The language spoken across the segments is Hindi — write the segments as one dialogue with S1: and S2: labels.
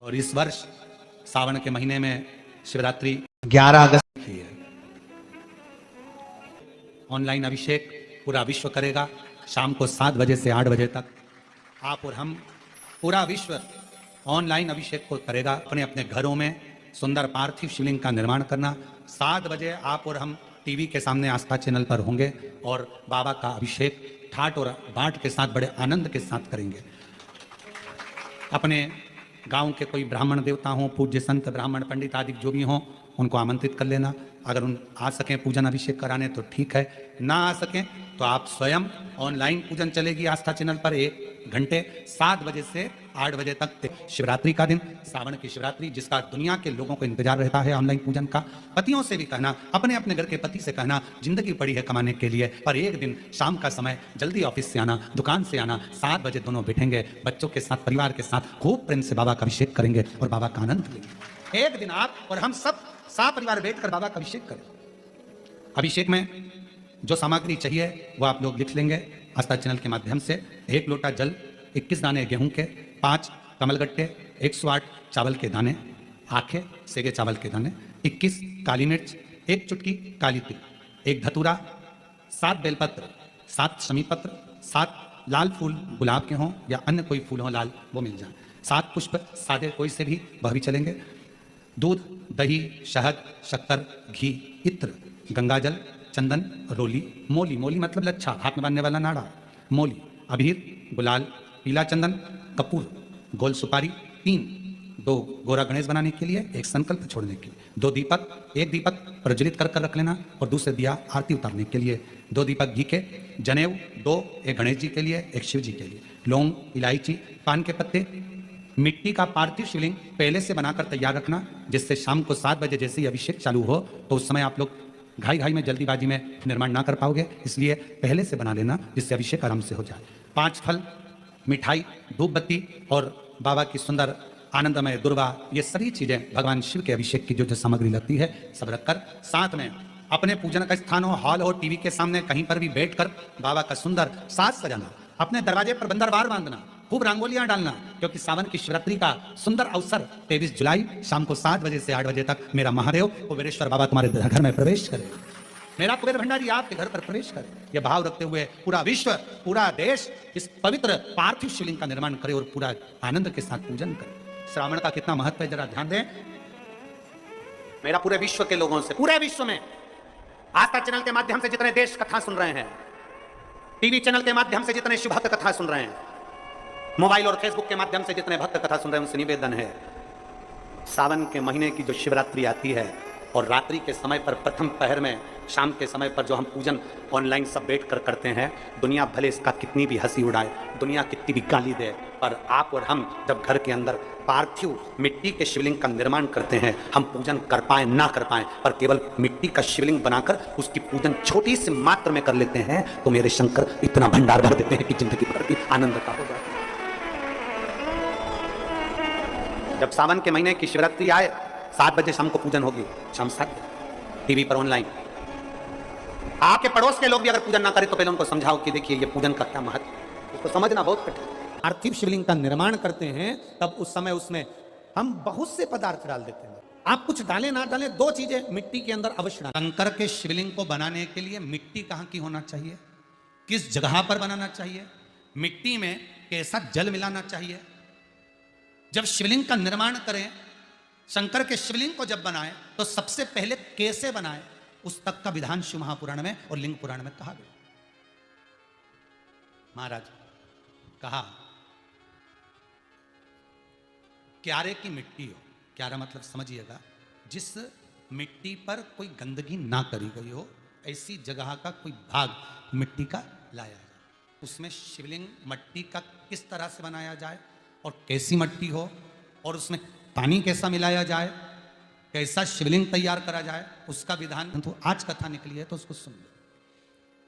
S1: और इस वर्ष सावन के महीने में शिवरात्रि 11 अगस्त की है। ऑनलाइन अभिषेक पूरा विश्व करेगा शाम को 7 बजे से 8 बजे तक। आप और हम पूरा विश्व ऑनलाइन अभिषेक को करेगा। अपने अपने घरों में सुंदर पार्थिव शिवलिंग का निर्माण करना। 7 बजे आप और हम टीवी के सामने आस्था चैनल पर होंगे और बाबा का अभिषेक ठाट और बाट के साथ बड़े आनंद के साथ करेंगे। अपने गांव के कोई ब्राह्मण देवता हों, पूज्य संत ब्राह्मण पंडित आदि जो भी हों, उनको आमंत्रित कर लेना। अगर उन आ सकें पूजन अभिषेक कराने तो ठीक है, ना आ सकें तो आप स्वयं ऑनलाइन पूजन चलेगी आस्था चैनल पर 1 घंटे 7 बजे से 8 बजे तक। शिवरात्रि का दिन, सावन की शिवरात्रि, जिसका दुनिया के लोगों को इंतजार रहता है ऑनलाइन पूजन का। पतियों से भी कहना, अपने अपने घर के पति से कहना, जिंदगी पड़ी है कमाने के लिए, पर एक दिन शाम का समय जल्दी ऑफिस से आना, दुकान से आना, 7 बजे दोनों बैठेंगे बच्चों के साथ, परिवार के साथ, खूब प्रेम से बाबा का अभिषेक करेंगे और बाबा का आनंद लेंगे। एक दिन आप और हम सब परिवार बैठकर बाबा का अभिषेक करें। अभिषेक में जो सामग्री चाहिए वो आप लोग लिख लेंगे आस्था चैनल के माध्यम से। 1 लोटा जल, 21 दाने गेहूं के, 5 कमलगट्टे, 108 चावल के दाने, आखे सेगे चावल के दाने, 21 काली मिर्च, 1 चुटकी काली तिल, 1 धतूरा, 7 बेलपत्र, 7 शमी पत्र, 7 लाल फूल गुलाब के हों या अन्य कोई फूल हो लाल वो मिल जाए, 7 पुष्प सादे कोई से भी वह भी चलेंगे, दूध, दही, शहद, शक्कर, घी, इत्र, गंगाजल, चंदन, रोली, मोली, मोली मतलब लच्छा, हाथ में बांधने वाला नाड़ा, मोली, अबीर, गुलाल, पीला चंदन, कपूर, गोल सुपारी, 3, 2 गोरा गणेश बनाने के लिए, 1 संकल्प छोड़ने के लिए, 2 दीपक, 1 दीपक प्रज्वलित कर रख लेना और दूसरे दिया आरती उतारने के लिए, 2 दीपक घी के, जनेऊ 2, 1 गणेश जी के लिए, 1 शिव जी के लिए, लौंग, इलायची, पान के पत्ते, मिट्टी का पार्थिव शिवलिंग पहले से बनाकर तैयार रखना, जिससे शाम को 7 बजे जैसे ही अभिषेक चालू हो तो उस समय आप लोग घाई में जल्दीबाजी में निर्माण ना कर पाओगे, इसलिए पहले से बना लेना जिससे अभिषेक आराम से हो जाए। 5 फल, मिठाई, धूप बत्ती और बाबा की सुंदर आनंदमय दुर्वा, ये सभी चीजें भगवान शिव के अभिषेक की जो सामग्री लगती है सब रखकर, साथ में अपने पूजन का स्थान हो, हॉल हो, टीवी के सामने कहीं पर भी बैठकर बाबा का सुंदर साज सजाना, अपने दरवाजे पर बंदरवार बांधना, खूब रंगोलियां डालना, क्योंकि सावन की शिवरात्रि का सुंदर अवसर 23 जुलाई शाम को 7 बजे से 8 बजे तक मेरा महादेव कुबेरेश्वर बाबा तुम्हारे घर में प्रवेश करे, मेरा कुबेर भंडारी आपके घर पर प्रवेश करे। यह भाव रखते हुए पूरा विश्व, पूरा देश इस पवित्र पार्थिव शिवलिंग का निर्माण करे और पूरा आनंद के साथ पूजन करे। श्रावण का कितना महत्व है जरा ध्यान दें। मेरा पूरे विश्व के लोगों से, पूरे विश्व में आस्था चैनल के माध्यम से जितने देश कथा सुन रहे हैं, टीवी चैनल के माध्यम से जितने शिव भक्त कथा सुन रहे हैं, मोबाइल और फेसबुक के माध्यम से जितने भक्त कथा सुन रहे हैं, उनसे निवेदन है, सावन के महीने की जो शिवरात्रि आती है और रात्रि के समय पर प्रथम पहर में शाम के समय पर जो हम पूजन ऑनलाइन सब बैठ कर करते हैं, दुनिया भले इसका कितनी भी हंसी उड़ाए, दुनिया कितनी भी गाली दे, पर आप और हम जब घर के अंदर पार्थिव मिट्टी के शिवलिंग का निर्माण करते हैं, हम पूजन कर पाए ना कर पाए, पर केवल मिट्टी का शिवलिंग बनाकर उसकी पूजन छोटी सी मात्र में कर लेते हैं, तो मेरे शंकर इतना भंडार भर देते हैं कि जिंदगी भर की आनंद का हो जाता है। जब सावन के महीने की शिवरात्रि आए, 7 बजे शाम को पूजन होगी, शाम 7 टीवी पर ऑनलाइन। आपके पड़ोस के लोग भी अगर पूजन ना करें तो पहले उनको समझाओ कि देखिए ये पूजन का क्या महत्व है, उसको समझना बहुत कठिन। पार्थिव शिवलिंग का निर्माण करते हैं तब उस समय उसमें हम बहुत से पदार्थ डाल देते हैं। आप कुछ डालें ना डालें, 2 चीजें मिट्टी के अंदर अवश्य डालें। शंकर के शिवलिंग को बनाने के लिए मिट्टी कहाँ की होना चाहिए, किस जगह पर बनाना चाहिए, मिट्टी में कैसा जल मिलाना चाहिए। जब शिवलिंग का निर्माण करें, शंकर के शिवलिंग को जब बनाएं तो सबसे पहले कैसे बनाएं, उस तक का विधान शिव महापुराण में और लिंग पुराण में कहा गया। महाराज कहा, क्यारे की मिट्टी हो, क्यारा मतलब समझिएगा, जिस मिट्टी पर कोई गंदगी ना करी गई हो, ऐसी जगह का कोई भाग मिट्टी का लाया जाए, उसमें शिवलिंग मिट्टी का किस तरह से बनाया जाए और कैसी मिट्टी हो और उसमें पानी कैसा मिलाया जाए, कैसा शिवलिंग तैयार करा जाए, उसका विधान तो आज कथा निकली है तो उसको सुन लो।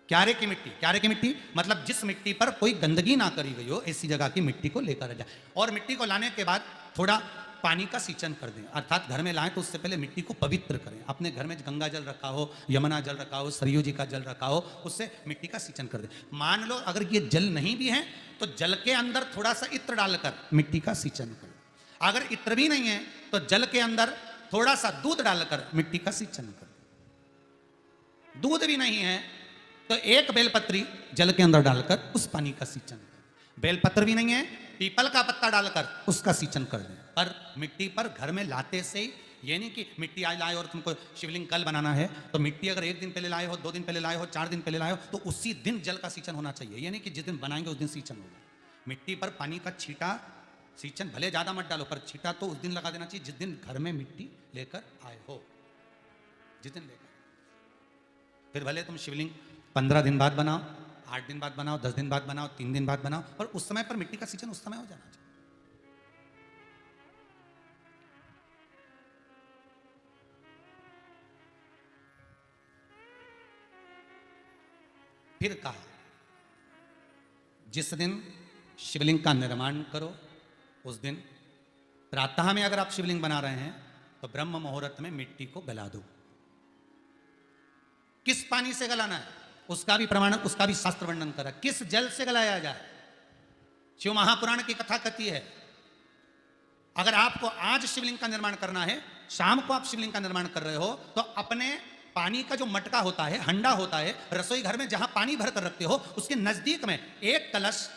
S1: क्यारे की मिट्टी, क्यारे की मिट्टी मतलब जिस मिट्टी पर कोई गंदगी ना करी गई हो, ऐसी जगह की मिट्टी को लेकर जाए और मिट्टी को लाने के बाद थोड़ा पानी का सिंचन कर दें, अर्थात घर में लाएं तो उससे पहले मिट्टी को पवित्र करें। अपने घर में गंगा जल रखा हो, यमुना जल रखा हो, सरयू जी का जल रखा हो, उससे मिट्टी का सिंचन कर दें। मान लो अगर ये जल नहीं भी है तो जल के अंदर थोड़ा सा इत्र डालकर मिट्टी का सिंचन करें। अगर इत्र भी नहीं है तो जल के अंदर थोड़ा सा दूध डालकर मिट्टी का सिंचन कर दो। दूध भी नहीं है तो एक बेलपत्री जल के अंदर डालकर उस पानी का सिंचन कर। बेलपत्र भी नहीं है, पीपल का पत्ता डालकर उसका सिंचन कर दें। पर मिट्टी पर घर में लाते से ही, ये नहीं कि मिट्टी आज लाए और तुमको शिवलिंग कल बनाना है तो मिट्टी अगर 1 दिन पहले लाए हो, 2 दिन पहले लाए हो, 4 दिन पहले लाए हो तो उसी दिन जल का सिंचन होना चाहिए। ये नहीं कि जिस दिन बनाएंगे उस दिन सिंचन होगा। मिट्टी पर पानी का छींटा, सिंचन भले ज्यादा मत डालो पर छींटा तो उस दिन लगा देना चाहिए जिस दिन घर में मिट्टी लेकर आए हो, जिस दिन लेकर। फिर भले तुम शिवलिंग 15 दिन बाद बनाओ, 8 दिन बाद बनाओ, 10 दिन बाद बनाओ, 3 दिन बाद बनाओ, और उस समय पर मिट्टी का सिंचन उस समय हो जाना चाहिए। फिर कहा जिस दिन शिवलिंग का निर्माण करो उस दिन प्रातः में अगर आप शिवलिंग बना रहे हैं तो ब्रह्म मुहूर्त में मिट्टी को गला दो। किस पानी से गलाना है उसका भी प्रमाण, उसका भी शास्त्र वर्णन करा। किस जल से गलाया जाए, शिव महापुराण की कथा कहती है अगर आपको आज शिवलिंग का निर्माण करना है, शाम को आप शिवलिंग का निर्माण कर रहे हो तो अपने पानी का जो मटका होता है, हंडा होता है, रसोई घर में जहां पानी भर कर रखते हो उसके नजदीक में एक कलश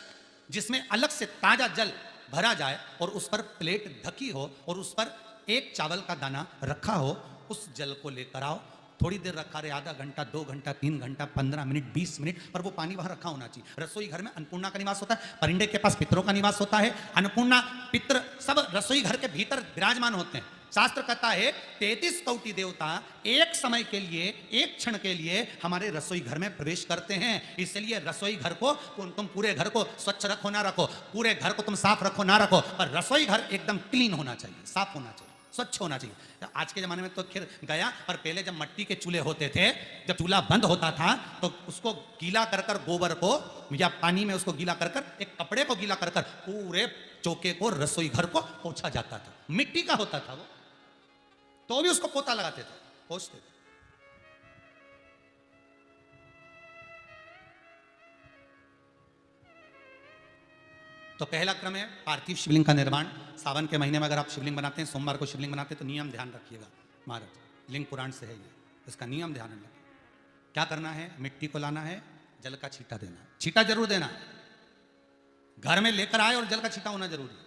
S1: जिसमें अलग से ताजा जल भरा जाए और उस पर प्लेट ढकी हो और उस पर एक चावल का दाना रखा हो, उस जल को लेकर आओ। थोड़ी देर रखा रहे, आधा घंटा, 2 घंटा, 3 घंटा, 15 मिनट, 20 मिनट, पर वो पानी वहां रखा होना चाहिए। रसोई घर में अन्नपूर्णा का निवास होता है, परिंदे के पास पितरों का निवास होता है। अन्नपूर्णा, पितर सब रसोई घर के भीतर विराजमान होते हैं। शास्त्र कहता है 33 कोटि देवता एक समय के लिए, एक क्षण के लिए हमारे रसोई घर में प्रवेश करते हैं। इसलिए रसोई घर को तुम पूरे घर को स्वच्छ रखो ना रखो, पूरे घर को तुम साफ रखो ना रखो, पर रसोई घर एकदम क्लीन होना चाहिए, साफ होना चाहिए, स्वच्छ होना चाहिए। आज के जमाने में तो खैर गया, पर पहले जब मिट्टी के चूल्हे होते थे, जब चूल्हा बंद होता था तो उसको गीला कर कर, गोबर को या पानी में उसको गीला कर कर, एक कपड़े को गीला कर कर पूरे चौके को, रसोई घर को पोंछा जाता था। मिट्टी का होता था वो, तो भी उसको पोता लगाते थे, पोंछते थे। तो पहला क्रम है पार्थिव शिवलिंग का निर्माण। सावन के महीने में अगर आप शिवलिंग बनाते हैं, सोमवार को शिवलिंग बनाते हैं, तो नियम ध्यान रखिएगा। महाराज लिंग पुराण से है ये, इसका नियम ध्यान रखिए। क्या करना है, मिट्टी को लाना है, जल का छींटा देना है, छींटा जरूर देना। घर में लेकर आए और जल का छींटा होना जरूरी है।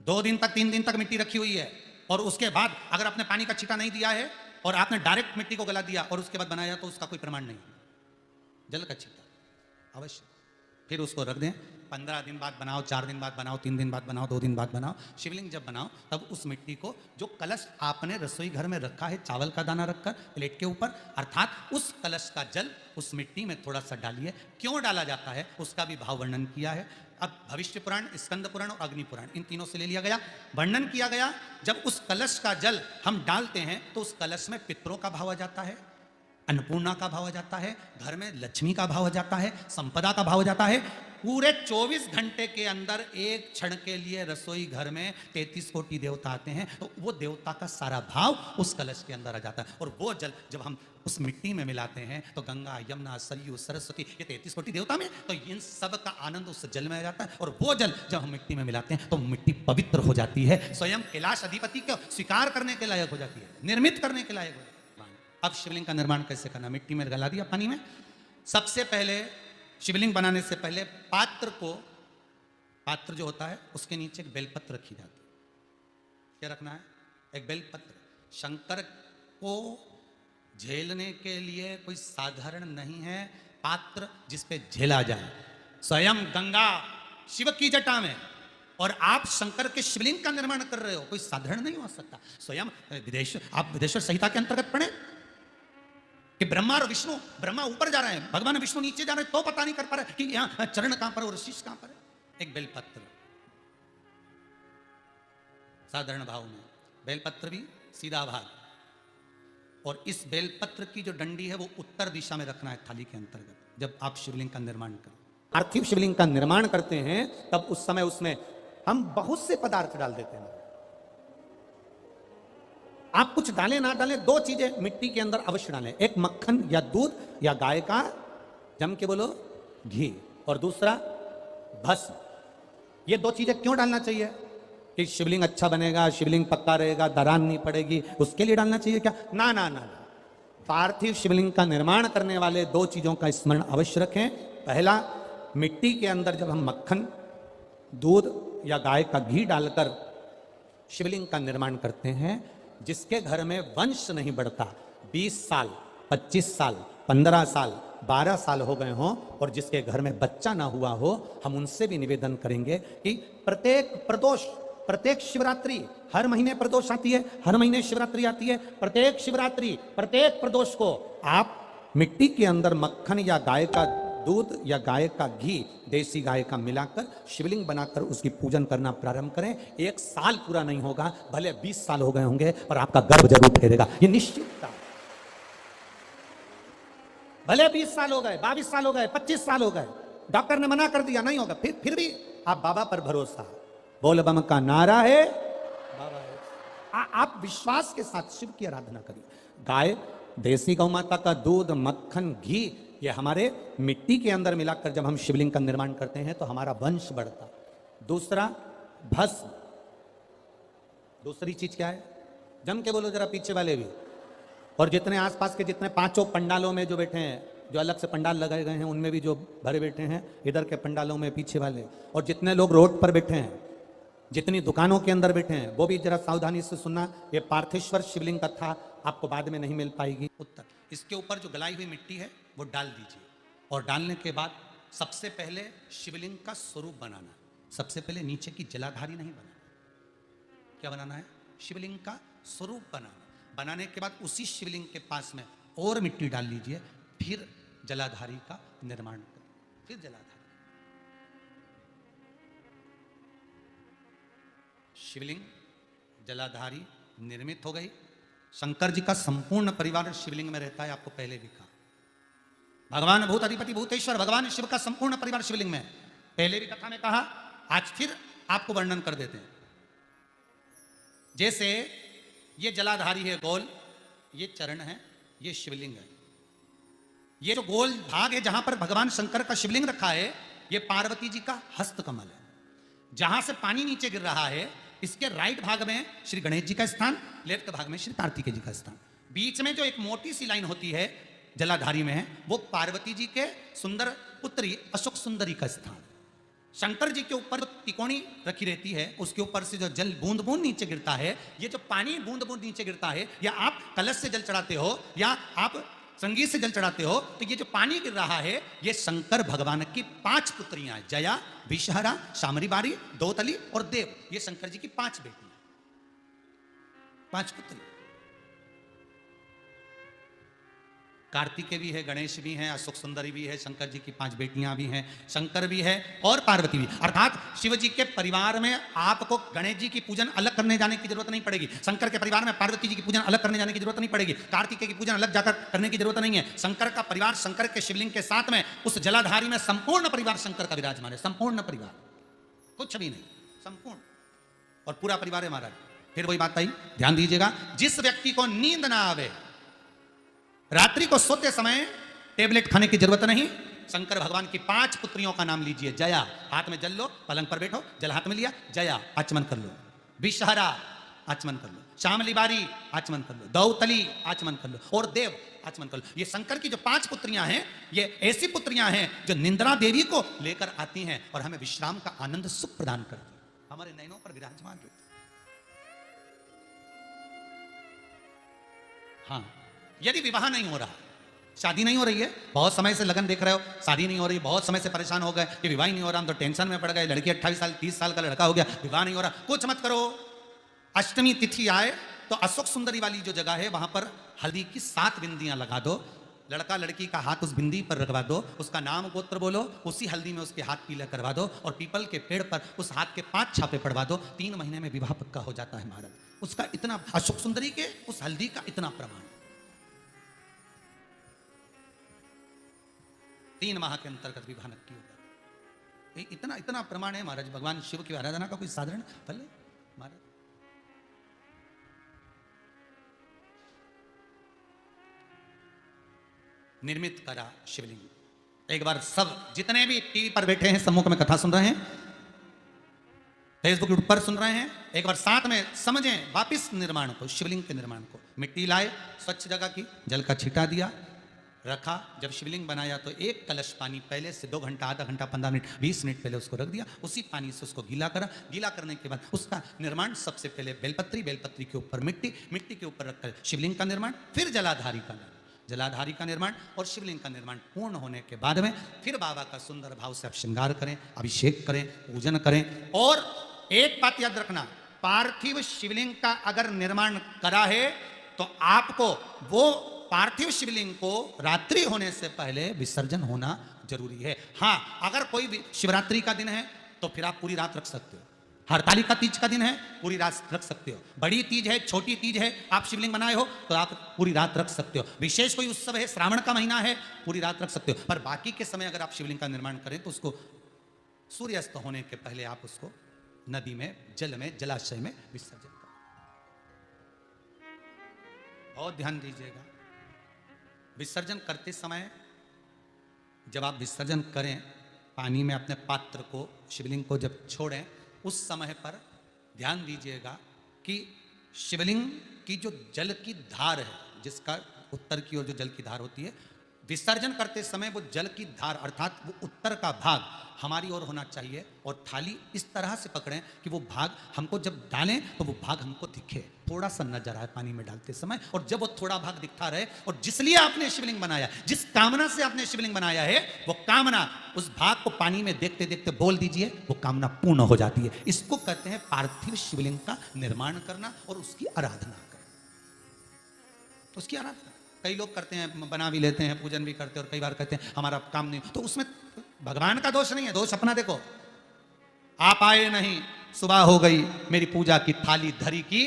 S1: 2 दिन तक, 3 दिन तक मिट्टी रखी हुई है और उसके बाद अगर आपने पानी का छींटा नहीं दिया है और आपने डायरेक्ट मिट्टी को गला दिया और उसके बाद बनाया तो उसका कोई प्रमाण नहीं। जल का छींटा अवश्य। फिर उसको रख दें। 15 दिन बाद बनाओ, 4 दिन बाद बनाओ, 3 दिन बाद बनाओ, 2 दिन बाद बनाओ। शिवलिंग जब बनाओ तब उस मिट्टी को, जो कलश आपने रसोई घर में रखा है, चावल का दाना रखकर प्लेट के ऊपर, अर्थात उस कलश का जल उस मिट्टी में थोड़ा सा डालिए। क्यों डाला जाता है उसका भी भाव वर्णन किया है। अब भविष्य पुराण, स्कंद पुराण और अग्नि पुराण, इन तीनों से ले लिया गया, वर्णन किया गया। जब उस कलश का जल हम डालते हैं तो उस कलश में पितरों का भाव आ जाता है, अन्नपूर्णा का भाव आ जाता है, घर में लक्ष्मी का भाव आ जाता है, संपदा का भाव आ जाता है। पूरे 24 घंटे के अंदर एक क्षण के लिए रसोई घर में 33 कोटि देवता आते हैं, तो वो देवता का सारा भाव उस कलश के अंदर आ जाता है। और वो जल जब हम उस मिट्टी में मिलाते हैं तो गंगा, यमुना, सरयू, सरस्वती, ये 33 कोटि देवता में, तो इन सब का आनंद उस जल में आ जाता है। और वो जल जब हम मिट्टी में मिलाते हैं तो मिट्टी पवित्र हो जाती है, स्वयं कैलाश अधिपति को स्वीकार करने के लायक हो जाती है, निर्मित करने के लायक हो जाती है। अब शिवलिंग का निर्माण कैसे करना, मिट्टी में गला दिया पानी में। सबसे पहले शिवलिंग बनाने से पहले पात्र को, पात्र जो होता है उसके नीचे एक बेलपत्र रखी जाती है। क्या रखना है, एक बेलपत्र। शंकर को झेलने के लिए कोई साधारण नहीं है पात्र जिसपे झेला जाए। स्वयं गंगा शिव की जटा में और आप शंकर के शिवलिंग का निर्माण कर रहे हो, कोई साधारण नहीं हो सकता। स्वयं आप विदेश्वर संहिता के अंतर्गत पढ़े कि ब्रह्मा और विष्णु, ब्रह्मा ऊपर जा रहे हैं, भगवान विष्णु नीचे जा रहे हैं, तो पता नहीं कर पा रहे कि यहां चरण कहां पर और शीश कहां पर है। एक बेलपत्र साधारण भाव में, बेलपत्र भी सीधा भाग, और इस बेलपत्र की जो डंडी है वो उत्तर दिशा में रखना है थाली के अंतर्गत। जब आप शिवलिंग का निर्माण करें, पार्थिव शिवलिंग का निर्माण करते हैं, तब उस समय उसमें हम बहुत से पदार्थ डाल देते हैं। आप कुछ डालें ना डालें, 2 चीजें मिट्टी के अंदर अवश्य डालें। एक मक्खन या दूध या गाय का, जम के बोलो, घी, और दूसरा भस्म। ये 2 चीजें क्यों डालना चाहिए, कि शिवलिंग अच्छा बनेगा, शिवलिंग पक्का रहेगा, दरार नहीं पड़ेगी, उसके लिए डालना चाहिए क्या? ना ना ना। पार्थिव शिवलिंग का निर्माण करने वाले दो चीजों का स्मरण अवश्य रखें। पहला, मिट्टी के अंदर जब हम मक्खन, दूध या गाय का घी डालकर शिवलिंग का निर्माण करते हैं, जिसके घर में वंश नहीं बढ़ता, 20 साल, 25 साल, 15 साल, 12 साल हो गए हों और जिसके घर में बच्चा ना हुआ हो, हम उनसे भी निवेदन करेंगे कि प्रत्येक प्रदोष, प्रत्येक शिवरात्रि, हर महीने प्रदोष आती है, हर महीने शिवरात्रि आती है, प्रत्येक शिवरात्रि, प्रत्येक प्रदोष को आप मिट्टी के अंदर मक्खन या गाय का दूध या गाय का घी, देसी गाय का मिलाकर शिवलिंग बनाकर उसकी पूजन करना प्रारंभ करें। 1 साल पूरा नहीं होगा, भले 20 साल हो गए होंगे, पर आपका गर्भ जरूर फेरेगा, ये निश्चितता। भले 20 साल हो गए, 22 साल हो गए, 25 साल हो गए, डॉक्टर ने मना कर दिया नहीं होगा, फिर भी आप बाबा पर भरोसा, बोल बम का नारा है, बाबा है। आप विश्वास के साथ शिव की आराधना करिए। गाय, देसी गौ माता का दूध, मक्खन, घी, ये हमारे मिट्टी के अंदर मिलाकर जब हम शिवलिंग का निर्माण करते हैं तो हमारा वंश बढ़ता। दूसरा, भस्म। दूसरी चीज क्या है? जम के बोलो जरा पीछे वाले भी, और जितने आसपास के जितने 5 पंडालों में जो बैठे हैं, जो अलग से पंडाल लगाए गए हैं उनमें भी जो भरे बैठे हैं, इधर के पंडालों में पीछे वाले, और जितने लोग रोड पर बैठे हैं, जितनी दुकानों के अंदर बैठे हैं, वो भी जरा सावधानी से सुनना। ये पार्थेश्वर शिवलिंग कथा आपको बाद में नहीं मिल पाएगी। उत्तर, इसके ऊपर जो गलाई हुई मिट्टी है वो डाल दीजिए, और डालने के बाद सबसे पहले शिवलिंग का स्वरूप बनाना। सबसे पहले नीचे की जलाधारी नहीं बनाना। क्या बनाना है? शिवलिंग का स्वरूप बनाना। बनाने के बाद उसी शिवलिंग के पास में और मिट्टी डाल लीजिए, फिर जलाधारी का निर्माण करें, फिर जलाधारी। शिवलिंग, जलाधारी निर्मित हो गई। शंकर जी का संपूर्ण परिवार शिवलिंग में रहता है, आपको पहले भी कहा। भगवान भूत अधिपति भूतेश्वर, भगवान शिव का संपूर्ण परिवार शिवलिंग में, पहले भी कथा में कहा, आज फिर आपको वर्णन कर देते हैं। जैसे ये जलाधारी है गोल, ये चरण है, ये शिवलिंग है। ये जो गोल भाग है जहां पर भगवान शंकर का शिवलिंग रखा है, ये पार्वती जी का हस्त कमल है। जहां से पानी नीचे गिर रहा है, इसके राइट भाग में श्री गणेश जी का स्थान, लेफ्ट भाग में श्री कार्तिकेय जी का स्थान। बीच में जो एक मोटी सी लाइन होती है जलाधारी में है, वो पार्वती जी के सुंदर पुत्री अशोक सुंदरी का स्थान। शंकर जी के ऊपर जो तिकोनी रखी रहती है, उसके ऊपर से जो जल बूंद बूंद नीचे गिरता है, ये जो पानी बूंद बूंद नीचे गिरता है, या आप कलश से जल चढ़ाते हो या आप संगीत से जल चढ़ाते हो, तो ये जो पानी गिर रहा है, ये शंकर भगवान की 5 पुत्रियां हैं, जया, विषहरा, शामरीबारी, दोतली और देव। ये शंकर जी की 5 बेटियां, 5 पुत्री। कार्तिकेय भी है, गणेश भी हैं, अशोक सुंदरी भी है, शंकर जी की 5 बेटियां भी हैं, शंकर भी है और पार्वती भी। अर्थात शिव जी के परिवार में आपको गणेश जी की पूजन अलग करने जाने की जरूरत नहीं पड़ेगी, शंकर के परिवार में पार्वती जी की पूजन अलग करने जाने की जरूरत नहीं पड़ेगी, कार्तिकेय की पूजन अलग जाकर करने की जरूरत नहीं है। शंकर का परिवार, शंकर के शिवलिंग के साथ में उस जलाधारी में संपूर्ण परिवार शंकर का विराजमान है, संपूर्ण परिवार, कुछ भी नहीं, संपूर्ण, और पूरा परिवार है महाराज। फिर वही बात आई, ध्यान दीजिएगा, जिस व्यक्ति को नींद ना आवे, रात्रि को सोते समय टेबलेट खाने की जरूरत नहीं, शंकर भगवान की 5 पुत्रियों का नाम लीजिए। जया, हाथ में जल लो, पलंग पर बैठो, जल हाथ में लिया, जया आचमन कर लो। विषहरा आचमन कर लो, शामलीबारी आचमन कर लो, दौतली आचमन कर लो और देव आचमन कर लो। ये शंकर की जो 5 पुत्रियां हैं, ये ऐसी पुत्रियां हैं जो निंद्रा देवी को लेकर आती हैं और हमें विश्राम का आनंद सुख प्रदान करती हैं, हमारे नयनों पर विराजमान रहती। हाँ, यदि विवाह नहीं हो रहा, शादी नहीं हो रही है, बहुत समय से लगन देख रहे हो, शादी नहीं हो रही, बहुत समय से परेशान हो गए कि विवाह ही नहीं हो रहा, हम तो टेंशन में पड़ गए, लड़की 28 साल 30 साल का लड़का हो गया, विवाह नहीं हो रहा, कुछ मत करो। अष्टमी तिथि आए तो अशोक सुंदरी वाली जो जगह है, वहां पर हल्दी की 7 बिंदियां लगा दो, लड़का लड़की का हाथ उस बिंदी पर रखवा दो, उसका नाम गोत्र बोलो, उसी हल्दी में उसके हाथ पीला करवा दो और पीपल के पेड़ पर उस हाथ के 5 छापे पड़वा दो। 3 महीने में विवाह पक्का हो जाता है महाराज। उसका इतना, अशोक सुंदरी के उस हल्दी का इतना प्रमाण, 3 माह के अंतर्गत विवाह नक्की होगा। इतना इतना प्रमाण है महाराज। भगवान शिव की आराधना का कोई साधारण फल है महाराज। निर्मित करा शिवलिंग। एक बार सब जितने भी टीवी पर बैठे हैं, सम्मुख में कथा सुन रहे हैं, फेसबुक यूट्यूब पर सुन रहे हैं, एक बार साथ में समझें वापिस निर्माण को, शिवलिंग के निर्माण को। मिट्टी लाए स्वच्छ जगह की, जल का छिटा दिया, रखा। जब शिवलिंग बनाया तो एक कलश पानी पहले से 2 घंटा, आधा घंटा, 15 मिनट, 20 मिनट पहले उसको रख दिया। उसी पानी से उसको गीला करा। गीला करने के बाद उसका निर्माण सबसे पहले बेलपत्री, बेलपत्री के ऊपर मिट्टी, मिट्टी के ऊपर रखकर शिवलिंग का निर्माण, फिर जलाधारी का निर्माण, जलाधारी का निर्माण और शिवलिंग का निर्माण पूर्ण होने के बाद में फिर बाबा का सुंदर भाव से आप श्रृंगार करें, अभिषेक करें, पूजन करें। और एक बात याद रखना, पार्थिव शिवलिंग का अगर निर्माण करा है तो आपको वो पार्थिव शिवलिंग को रात्रि होने से पहले विसर्जन होना जरूरी है। हाँ, अगर कोई शिवरात्रि का दिन है तो फिर आप पूरी रात रख सकते हो। हरतालिका तीज का दिन है, पूरी रात रख सकते हो। बड़ी तीज है, छोटी तीज है, आप शिवलिंग बनाए हो तो आप पूरी रात रख सकते हो। विशेष कोई उत्सव है, श्रावण का महीना है, पूरी रात रख सकते हो। पर बाकी के समय अगर आप शिवलिंग का निर्माण करें तो उसको सूर्यास्त होने के पहले आप उसको नदी में, जल में, जलाशय में विसर्जन करें। बहुत ध्यान दीजिएगा, विसर्जन करते समय जब आप विसर्जन करें, पानी में अपने पात्र को, शिवलिंग को जब छोड़ें, उस समय पर ध्यान दीजिएगा कि शिवलिंग की जो जल की धार है, जिसका उत्तर की ओर जो जल की धार होती है, विसर्जन करते समय वो जल की धार अर्थात वो उत्तर का भाग हमारी ओर होना चाहिए। और थाली इस तरह से पकड़ें कि वो भाग हमको जब डालें तो वो भाग हमको दिखे, थोड़ा सा नजर आए पानी में डालते समय। और जब वो थोड़ा भाग दिखता रहे, और जिसलिए आपने शिवलिंग बनाया, जिस कामना से आपने शिवलिंग बनाया है, वो कामना उस भाग को पानी में देखते देखते बोल दीजिए, वो कामना पूर्ण हो जाती है। इसको कहते हैं पार्थिव शिवलिंग का निर्माण करना और उसकी आराधना करना। तो उसकी आराधना कई लोग करते हैं, बना भी लेते हैं, पूजन भी करते हैं, और कई बार कहते हैं हमारा काम नहीं, तो उसमें भगवान का दोष नहीं है। दोष अपना देखो, आप आए नहीं, सुबह हो गई, मेरी पूजा की थाली धरी की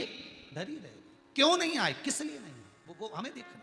S1: धरी रहेगी। क्यों नहीं आए, किस लिए नहीं, वो हमें देखना।